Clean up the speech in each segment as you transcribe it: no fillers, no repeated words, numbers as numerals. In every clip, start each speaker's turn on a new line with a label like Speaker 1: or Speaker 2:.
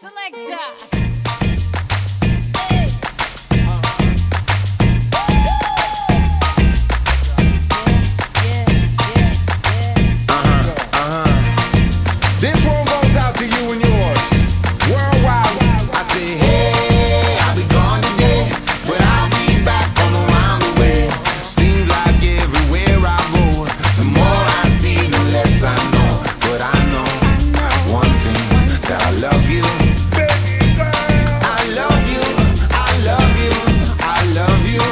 Speaker 1: selector.
Speaker 2: This one goes out to you and yours. Worldwide. I say, hey, I'll be gone today, but I'll be back from around the way. Seems like everywhere I go, the more I see, the less I know. But I know one thing, that I love you. I love you, I love you, I love you.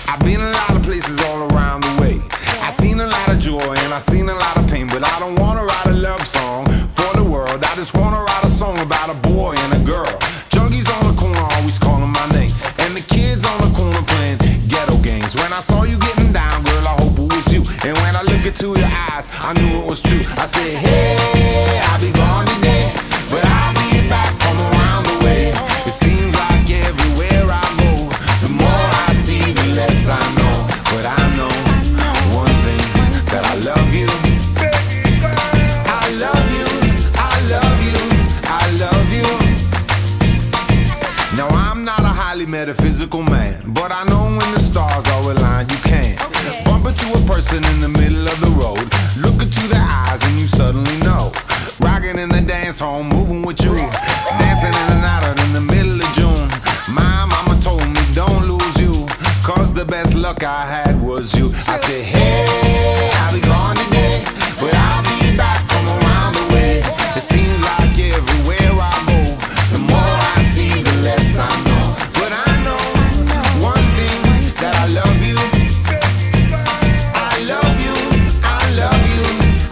Speaker 2: I've been a lot of places all around the way. I've seen a lot of joy and I've seen a lot of pain, but I don't wanna write a love song for the world. I just wanna write a song about a boy and a girl. Junkies on the corner always calling my name, and the kids on the corner playing ghetto games. When I saw you getting down, girl, I hope it was you. And when I look into your eyes, I knew it was true. I said, hey, I'll be gone today, but I'll be back from around the way. It seems like everywhere I go, the more I see, the less I know. But I know one thing, that I love you. I love you, I love you, I love you. Now I'm not a highly metaphysical man, but I know when the stars are aligned, you can bump into a person in the middle of the road, look into their eyes and you suddenly know. Rocking in the dance hall, moving with you, dancing in the night out in the middle of June. My mama told me don't lose you, cause the best luck I had was you. I said, hey, I'll be gone today, but I'll be back from around the way. It seems like everywhere I go, the more I see, the less I know. But I know one thing, that I love you. I love you, I love you,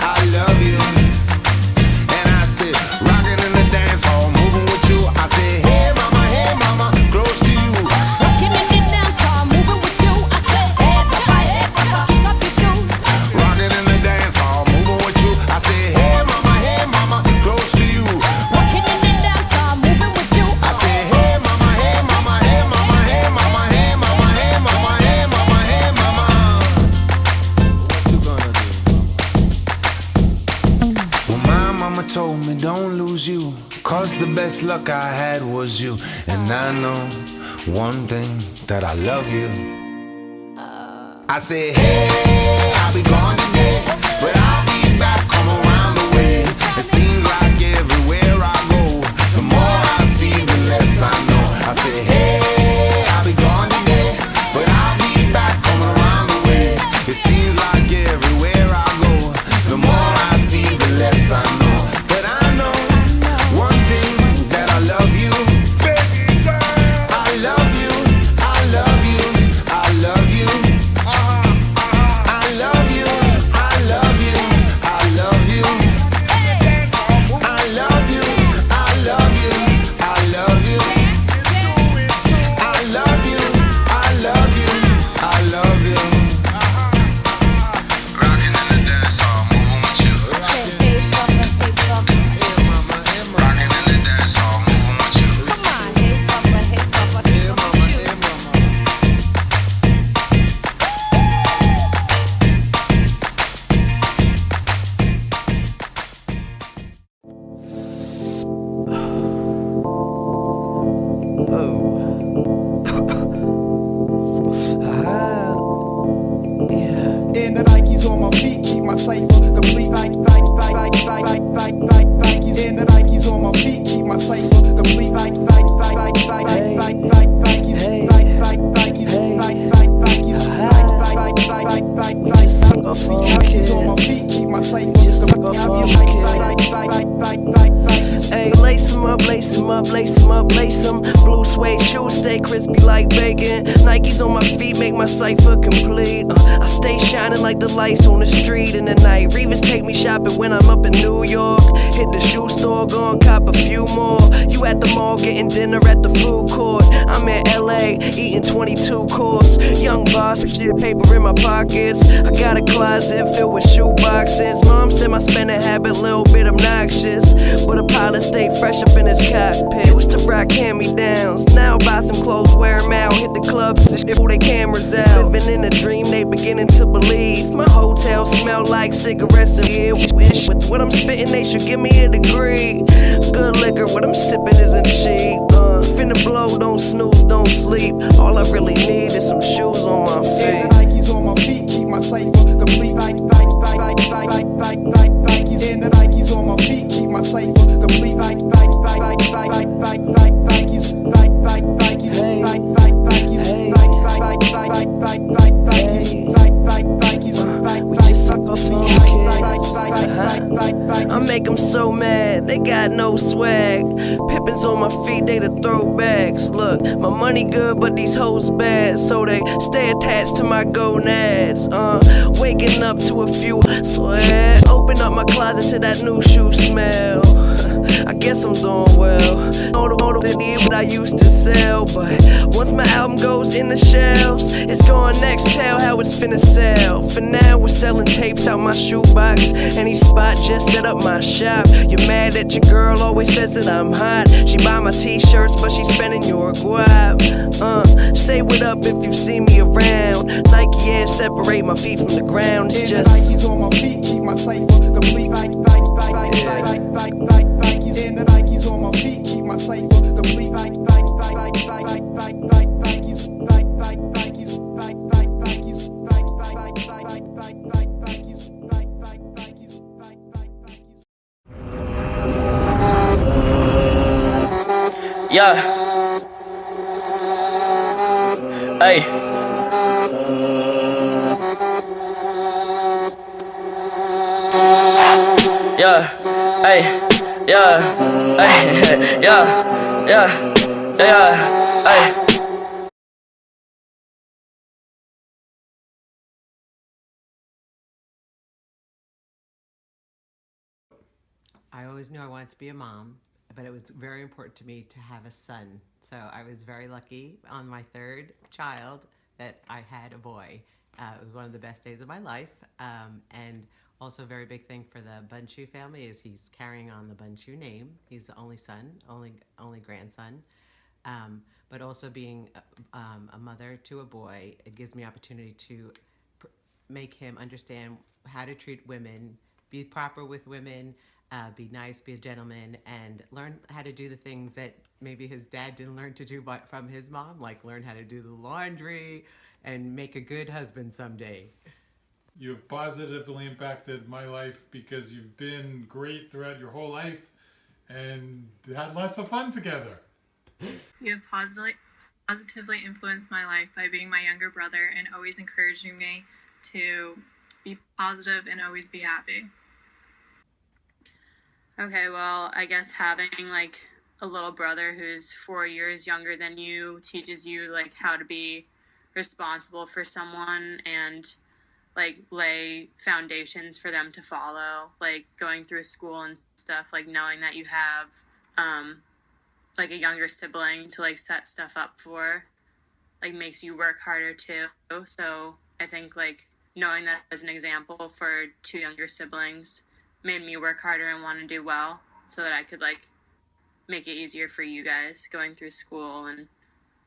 Speaker 2: I love you. And I said, rocking in the dance hall, moving with you. I said, hey mama, close to you.
Speaker 1: Rocking in the dance hall, moving with you. I said, hey papa, kick off your shoes.
Speaker 2: Rocking in the dance hall, moving with you. I said, hey mama, close to you.
Speaker 1: Rocking in the dance hall, moving with you.
Speaker 2: I said, hey mama, hey mama, hey mama, hey mama, hey mama, hey mama, hey mama, hey mama. What you gonna do? Well, my mama told me don't lose you, cause the best luck I had was you. And I know one thing, that I love you. I said, hey, I'll be gone today, but I'll be back, come around the way. It seems like everywhere I go, the more I see, the less I know. I said, hey, I'll be gone today, but I'll be back, come around the way. It seems like everywhere I go, the more I see, the less I know. But I know one thing, that I love you. I love you, I love you, I love you. I love you, I love you, I love you. I love you, I love you, I love you. I love you, I love you, I love you. Rocking in the dance hall, moving with you.
Speaker 1: Hey papa,
Speaker 2: Rocking in the dance hall, moving with you.
Speaker 1: come on, hey papa, kick off your shoes.
Speaker 3: And the Nikes on my feet keep my cipher complete. Nikes. And the Nikes on my feet keep my cipher complete. Nikes. Nikes on my feet keep my cipher
Speaker 4: Hey, lace 'em up, lace 'em up, lace 'em up, lace 'em. Blue suede shoes stay crispy like bacon. Nikes on my feet make my cipher complete. I stay shining like the lights on the street in the night. Revis take me shopping when I'm up in New York. Hit the shoe store, go and cop a few more. You at the mall getting dinner at the food court. I'm in LA eating 22 course. Young boss, shit paper in my pockets. I got a closet filled with shoe boxes. Mom said my spending habit a little bit obnoxious, but a pot pilot stay fresh up in his cockpit. Used to rock hand-me-downs, now buy some clothes, wear 'em out. Hit the clubs, just pull their cameras out. Living in a dream, they beginning to believe. My hotel smell like cigarettes and weed. With what I'm spitting, they should give me a degree. Good liquor, what I'm sipping isn't cheap. Finna blow, don't snooze, don't sleep. All I really need is some shoes on my
Speaker 3: And the
Speaker 4: feet.
Speaker 3: Nikes on my feet keep my cipher complete. Nikes. And the Nikes on my feet keep my cipher complete. Nikes.
Speaker 4: We just suck off on I make them so mad, they got no swag. Pippins on my feet, they the throwbacks. Look, my money good, but these hoes bad, so they stay attached to my gonads. Waking up to a few sweat. Open up my closet to that new shoe smell. I guess I'm doing well. All the need what I used to sell, but once my album goes in the shelves, it's going next. Tell how it's finna sell. For now, we're selling tapes out my shoebox. Any spot, just set up my shop. You're mad that your girl always says that I'm hot. She buy my t-shirts, but she spending your guap. Say what up if you see me around. Nike Air separate my feet from the ground. It's
Speaker 3: And the
Speaker 4: just
Speaker 3: Nikes on my feet keep my cipher complete. Nikes. And the Nikes on my feet keep my cipher complete. Nikes.
Speaker 5: Yeah. Hey. Yeah. Hey. Yeah. Hey. Yeah. Yeah. Yeah. Hey.
Speaker 6: I always knew I wanted to be a mom, but it was very important to me to have a son. So I was very lucky on my third child that I had a boy. It was one of the best days of my life. And also a very big thing for the Bunchu family is he's carrying on the Bunchu name. He's the only son, only grandson. But also being a mother to a boy, it gives me opportunity to make him understand how to treat women, be proper with women, be nice, be a gentleman, and learn how to do the things that maybe his dad didn't learn to do from his mom, like learn how to do the laundry and make a good husband someday.
Speaker 7: You've positively impacted my life because you've been great throughout your whole life and had lots of fun together.
Speaker 8: You have positively influenced my life by being my younger brother and always encouraging me to be positive and always be happy.
Speaker 9: Okay, well, I guess having like a little brother who's 4 years younger than you teaches you like how to be responsible for someone and like lay foundations for them to follow, like going through school and stuff, like knowing that you have like a younger sibling to like set stuff up for, like makes you work harder too. So I think like knowing that as an example for two younger siblings made me work harder and want to do well so that I could like make it easier for you guys going through school and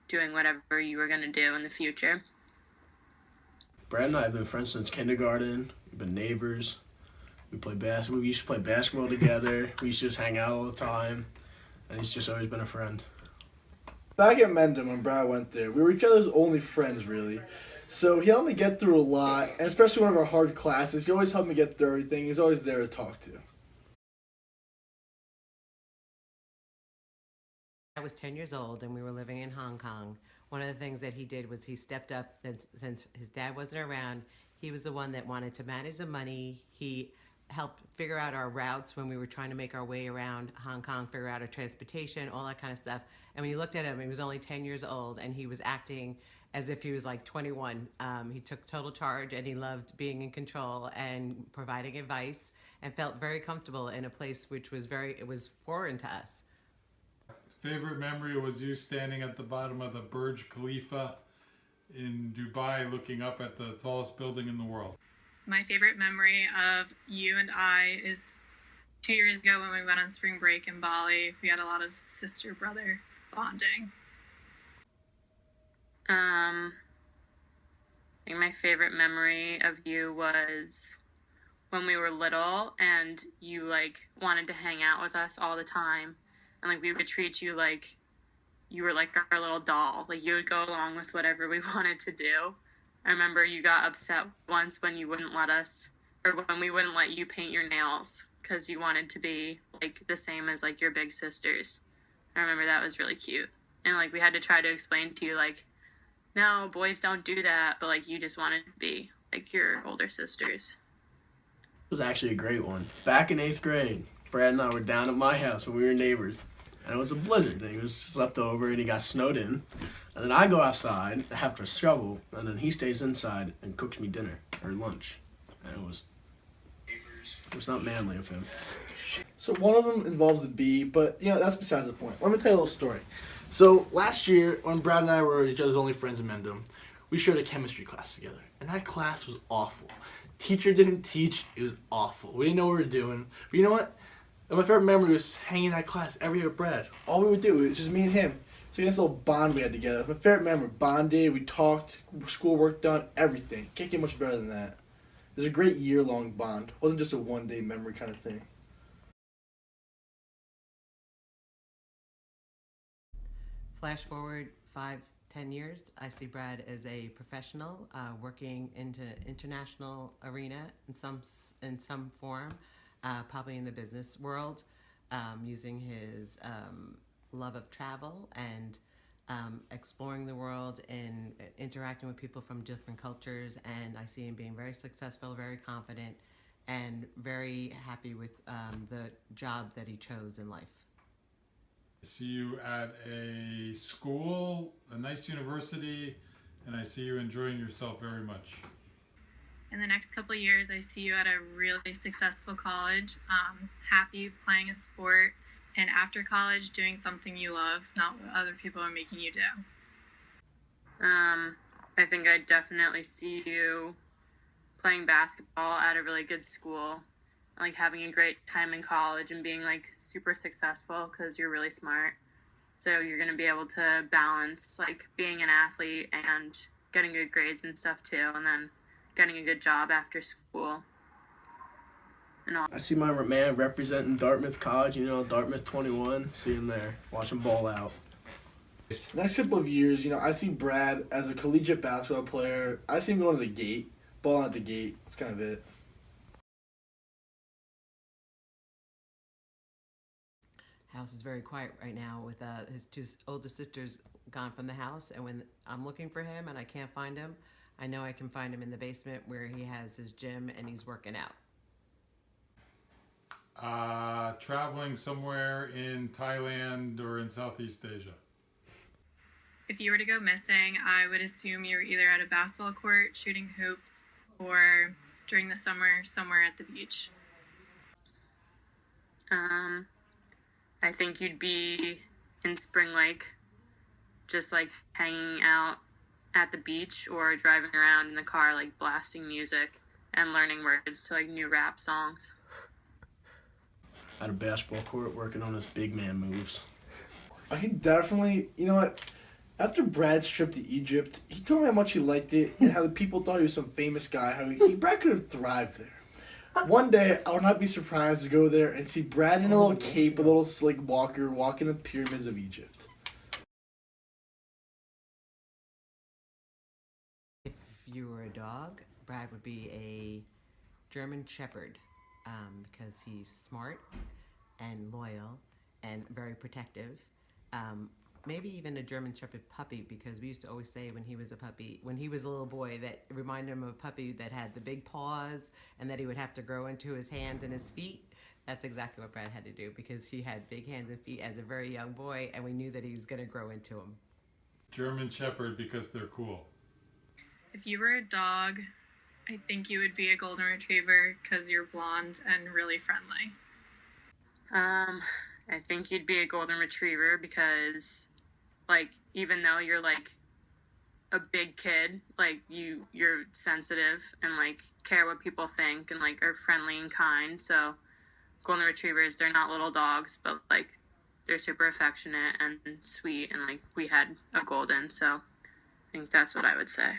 Speaker 9: doing whatever you were going to do in the future.
Speaker 10: Brad and I have been friends since kindergarten. We've been neighbors. We play basketball. We used to play basketball together. We used to just hang out all the time. And he's just always been a friend.
Speaker 11: Back at Mendham, when Brad went there, we were each other's only friends, really. So he helped me get through a lot, and especially one of our hard classes. He always helped me get through everything. He was always there to talk to.
Speaker 6: I was 10 years old and we were living in Hong Kong. One of the things that he did was he stepped up, since his dad wasn't around, he was the one that wanted to manage the money. He helped figure out our routes when we were trying to make our way around Hong Kong, figure out our transportation, all that kind of stuff. And when you looked at him, he was only 10 years old and he was acting as if he was like 21. He took total charge and he loved being in control and providing advice and felt very comfortable in a place which was it was foreign to us.
Speaker 7: Favorite memory was you standing at the bottom of the Burj Khalifa in Dubai looking up at the tallest building in the world.
Speaker 8: My favorite memory of you and I is 2 years ago when we went on spring break in Bali, we had a lot of sister-brother bonding.
Speaker 9: I think my favorite memory of you was when we were little and you like wanted to hang out with us all the time, and like we would treat you like you were like our little doll. Like you would go along with whatever we wanted to do. I remember you got upset once when you wouldn't let us, or when we wouldn't let you paint your nails because you wanted to be like the same as like your big sisters. I remember that was really cute. And like we had to try to explain to you like, no, boys don't do that, but like you just wanted to be like your older sisters.
Speaker 10: It was actually a great one. Back in 8th grade, Brad and I were down at my house when we were neighbors. And it was a blizzard, and he was slept over, and he got snowed in. And then I go outside after a shovel, and then he stays inside and cooks me dinner or lunch. And it was not manly of him.
Speaker 11: So one of them involves a bee, but that's besides the point. Let me tell you a little story. So last year, when Brad and I were each other's only friends in Mendham, we shared a chemistry class together, and that class was awful. Teacher didn't teach; it was awful. We didn't know what we were doing. But you know what? My favorite memory was hanging in that class every day with Brad. All we would do was just me and him. So we had this little bond we had together. My favorite memory: bonded, we talked, schoolwork done, everything. Can't get much better than that. It was a great year-long bond. It wasn't just a one-day memory kind of thing.
Speaker 6: Flash forward 5-10 years, I see Brad as a professional working into international arena in some form, probably in the business world, using his love of travel and exploring the world and interacting with people from different cultures. And I see him being very successful, very confident, and very happy with the job that he chose in life.
Speaker 7: I see you at a school, a nice university, and I see you enjoying yourself very much.
Speaker 8: In the next couple of years, I see you at a really successful college, happy playing a sport, and after college doing something you love, not what other people are making you do.
Speaker 9: I think I definitely see you playing basketball at a really good school, like having a great time in college and being like super successful because you're really smart. So you're going to be able to balance like being an athlete and getting good grades and stuff too, and then getting a good job after school. And all.
Speaker 10: I see my man representing Dartmouth College, Dartmouth 21. See him there, watch him ball out.
Speaker 11: Next couple of years, I see Brad as a collegiate basketball player. I see him going to the gate, balling at the gate. That's kind of it.
Speaker 6: House is very quiet right now with his two oldest sisters gone from the house, and when I'm looking for him and I can't find him, I know I can find him in the basement where he has his gym and he's working out.
Speaker 7: Traveling somewhere in Thailand or in Southeast Asia.
Speaker 8: If you were to go missing, I would assume you were either at a basketball court shooting hoops or during the summer somewhere at the beach.
Speaker 9: I think you'd be in Spring Lake, just like hanging out at the beach or driving around in the car, like blasting music and learning words to like new rap songs.
Speaker 10: At a basketball court working on his big man moves.
Speaker 11: I can definitely, after Brad's trip to Egypt, he told me how much he liked it and how the people thought he was some famous guy, how Brad could have thrived there. One day, I would not be surprised to go there and see Brad in a little cape, a little slick walker, walking the pyramids of Egypt.
Speaker 6: If you were a dog, Brad would be a German Shepherd because he's smart and loyal and very protective. Maybe even a German Shepherd puppy, because we used to always say when he was a little boy, that it reminded him of a puppy that had the big paws and that he would have to grow into his hands and his feet. That's exactly what Brad had to do, because he had big hands and feet as a very young boy, and we knew that he was going to grow into them.
Speaker 7: German Shepherd because they're cool.
Speaker 8: If you were a dog, I think you would be a golden retriever because you're blonde and really friendly.
Speaker 9: I think you'd be a golden retriever because, like, even though you're like a big kid, like you're sensitive and like care what people think and like are friendly and kind. So golden retrievers, they're not little dogs, but like they're super affectionate and sweet, and like we had a golden, so I think that's what I would say.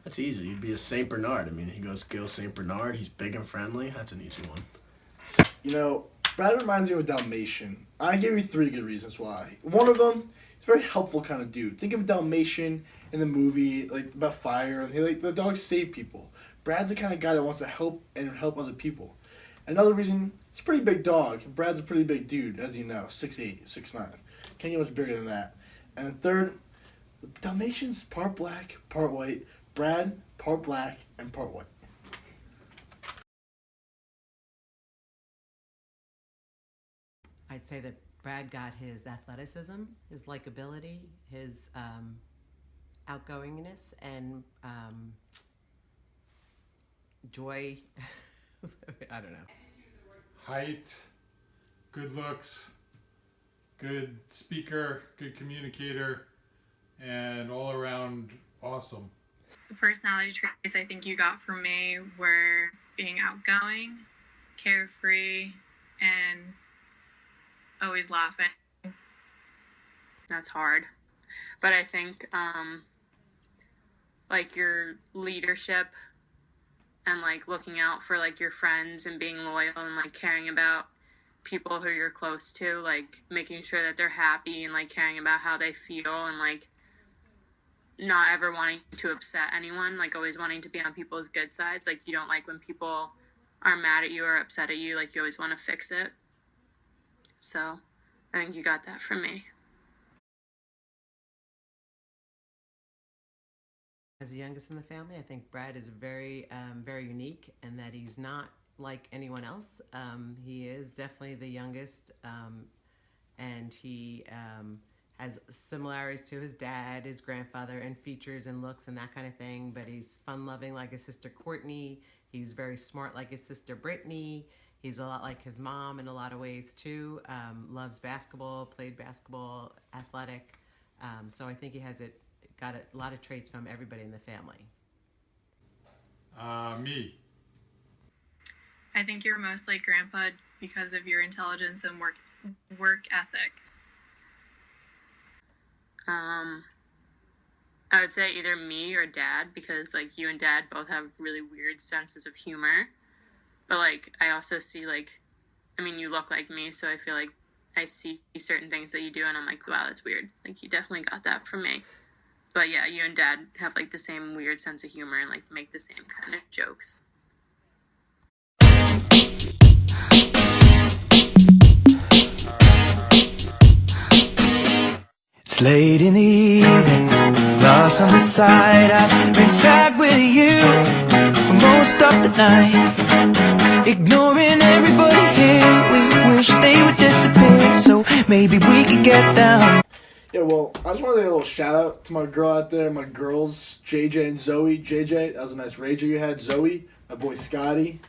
Speaker 10: That's easy. You'd be a Saint Bernard. I mean, he goes Gil Saint Bernard. He's big and friendly. That's an easy one.
Speaker 11: You know, Brad reminds me of a Dalmatian. I give you 3 good reasons why. One of them, he's a very helpful kind of dude. Think of a Dalmatian in the movie, like about fire, and the dogs save people. Brad's the kind of guy that wants to help other people. Another reason, it's a pretty big dog. Brad's a pretty big dude, as you know, 6'8", 6'9". Can't get much bigger than that. And then third, the Dalmatian's part black, part white. Brad, part black and part white.
Speaker 6: I'd say that Brad got his athleticism, his likability, his outgoingness, and joy. I don't know.
Speaker 7: Height, good looks, good speaker, good communicator, and all around awesome.
Speaker 8: The personality traits I think you got from me were being outgoing, carefree, and always laughing.
Speaker 9: That's hard. But I think like your leadership and like looking out for like your friends and being loyal and like caring about people who you're close to, like making sure that they're happy and like caring about how they feel, and like not ever wanting to upset anyone, like always wanting to be on people's good sides. Like you don't like when people are mad at you or upset at you, like you always want to fix it. So I think you got that from me.
Speaker 6: As the youngest in the family, I think Brad is very, very unique, and that he's not like anyone else. He is definitely the youngest, and he has similarities to his dad, his grandfather, and features and looks and that kind of thing, but he's fun-loving like his sister Courtney. He's very smart like his sister Brittany. He's a lot like his mom in a lot of ways too. Loves basketball, played basketball, athletic. So I think he got a lot of traits from everybody in the family.
Speaker 7: Me.
Speaker 8: I think you're most like Grandpa because of your intelligence and work ethic.
Speaker 9: I would say either me or Dad, because like you and Dad both have really weird senses of humor. But like I also see like, I mean, you look like me, so I feel like I see certain things that you do and I'm like, wow, that's weird. Like you definitely got that from me. But yeah, you and Dad have like the same weird sense of humor and like make the same kind of jokes.
Speaker 12: It's late in the evening, lost on the side. I've been sad with you for most of the night, ignoring everybody here. We wish they would disappear, so maybe we could get down.
Speaker 11: Yeah, well, I just want to give a little shout out to my girl out there, my girls, JJ and Zoe. JJ, that was a nice rager you had. Zoe, my boy Scotty.